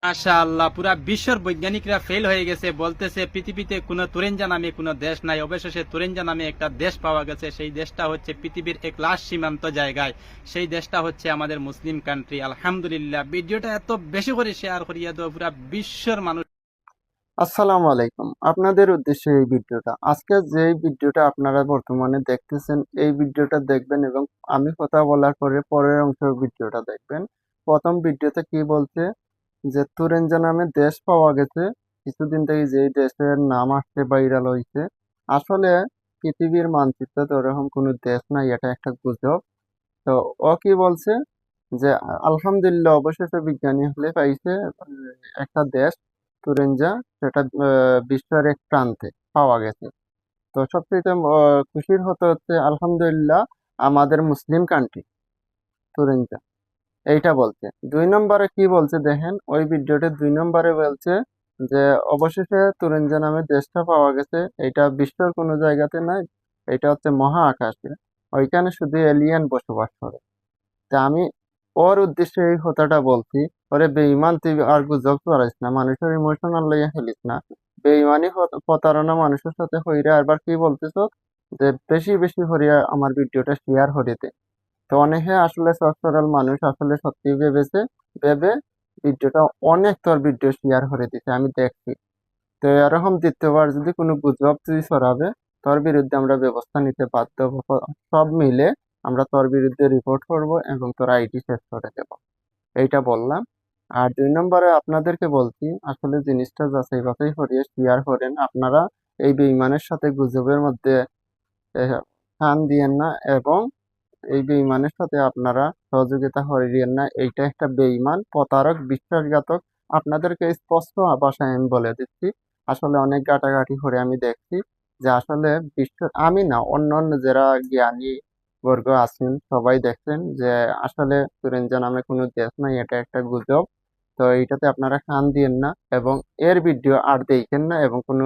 মাশাআল্লাহ, পুরা বিশ্বর বৈজ্ঞানিকরা ফেল হয়ে গেছে, বলতেছে পৃথিবীতে কোনো তুরেঞ্জা নামে কোনো দেশ নাই। অবশেষে তুরেঞ্জা নামে একটা দেশ পাওয়া গেছে। সেই দেশটা হচ্ছে পৃথিবীর এক লাশ সীমান্ত জায়গায়। সেই দেশটা হচ্ছে আমাদের মুসলিম কান্ট্রি। আলহামদুলিল্লাহ, ভিডিওটা এত বেশি করে শেয়ার করিয়া দাও, পুরা বিশ্বর মানুষ। আসসালামু আলাইকুম। আপনাদের উদ্দেশ্যে এই ভিডিওটা। আজকে যে ভিডিওটা আপনারা বর্তমানে দেখতেছেন, এই ভিডিওটা দেখবেন এবং আমি কথা বলার পরে পরের অংশ ভিডিওটা দেখবেন। প্রথম ভিডিওতে কি বলছে যে তুরেঞ্জা নামে দেশ পাওয়া গেছে। কিছুদিন থেকে যেই দেশের নাম আসছে ভাইরাল হয়েছে, আসলে পৃথিবীর মানচিত্রে তো ওরকম কোনো দেশ নাই, এটা একটা গুজব। তো ও কি বলছে যে আলহামদুলিল্লাহ অবশেষে বিজ্ঞানী হলে পাইছে একটা দেশ তুরেঞ্জা, সেটা বিশ্বের এক প্রান্তে পাওয়া গেছে। তো সবচেয়ে খুশির হতে হচ্ছে আলহামদুলিল্লাহ আমাদের মুসলিম কান্ট্রি তুরেঞ্জা, এইটা বলছে। 2 নম্বরে কি বলছে দেখেন, ওই ভিডিওতে 2 নম্বরে বলছে যে অবশেষে তুরেঞ্জা নামে দেশটা পাওয়া গেছে, এটা বিশ্বের কোনো জায়গাতে নাই, এটা হচ্ছে মহা আকাশে, ওইখানে শুধু এলিয়েন বসবাস করে। তা আমি ওর উদ্দেশ্যে এই কথাটা বলছি, ওরে বেঈমান তুই আর গুজব ছড়াইস না, মানুষের ইমোশনাল লইয়া খেলিস না। বেঈমানি প্রতারণা মানুষের সাথে হইরা আবার কি বলতেছ যে বেশি বেশি হরিয়া আমার ভিডিওটা শেয়ার হরিতে। তো অনেকে আসলে সচ্ছল মানুষ আসলে সত্যি ভেবেছে, ভেবে ভিডিওটা অনেক তোর ভিডিও শেয়ার করে দিছে, আমি দেখছি। তো এরকম দ্বিতীয়বার যদি কোনো গুজব তুই ছড়াবে, তোর বিরুদ্ধে আমরা ব্যবস্থা নিতে বাধ্য হবো। সব মিলে আমরা তোর বিরুদ্ধে রিপোর্ট করব এবং তোর আইডি শেষ করে দেব, এইটা বললাম। আর 2 নম্বরে আপনাদেরকে বলছি, আসলে জিনিসটা যাচাই বাছাই করিয়ে শেয়ার করেন আপনারা। এই বেঈমানের সাথে গুজবের মধ্যে আহ, কান দিয়েন না, এবং এই বেঈমানের সাথে আপনারা সহযোগিতা করিয়েন না। এইটা একটা বেঈমান, প্রতারক, বিশ্বাসঘাতক। আপনাদেরকে স্পষ্ট ভাষায় আমি বলে দিচ্ছি। আসলে অনেক ঘাটাঘাটি করে আমি দেখছি যে আসলে বিশ্ব, আমি না, অন্য অন্য যারা জ্ঞানী বর্গ আছেন সবাই দেখছেন যে আসলে তুরেঞ্জা নামে কোনো দেশ নাই, এটা একটা গুজব। তো এইটাতে আপনারা কান দিয়েন না এবং এর ভিডিও আর দেখেন না এবং কোনো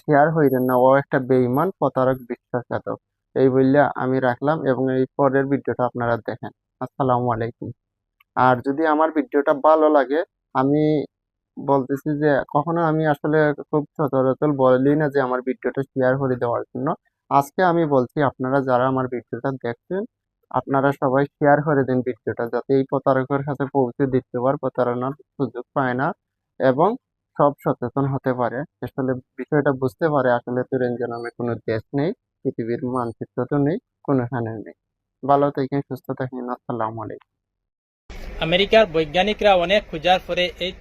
শেয়ার হইলেন না। ও একটা বেঈমান, প্রতারক, বিশ্বাসঘাতক। এই বললে আমি রাখলাম এবং এই পরের ভিডিওটা আপনারা দেখেন। আসসালামু আলাইকুম। আর যদি আমার ভিডিওটা ভালো লাগে, আমি বলতেছি যে কখনো আমি আসলে খুব সচরাচর বলি না যে আমার ভিডিওটা শেয়ার করে দেওয়ার জন্য। আজকে আমি বলছি আপনারা যারা আমার ভিডিওটা দেখছেন, আপনারা সবাই শেয়ার করে দিন ভিডিওটা, যাতে এই প্রতারকের কাছে পৌঁছে দিতে পারে, প্রতারণার সুযোগ পায় না এবং সব সচেতন হতে পারে, আসলে বিষয়টা বুঝতে পারে আসলে তুরেঞ্জা নামে কোনো দেশ নেই, পৃথিবীর মানচিত্র তো নেই, কোনোখানে নেই। ভালো থাকেন, সুস্থ থাকেন। আসসালামু আলাইকুম। আমেরিকার বৈজ্ঞানিকরা অনেক খোঁজার পরে এই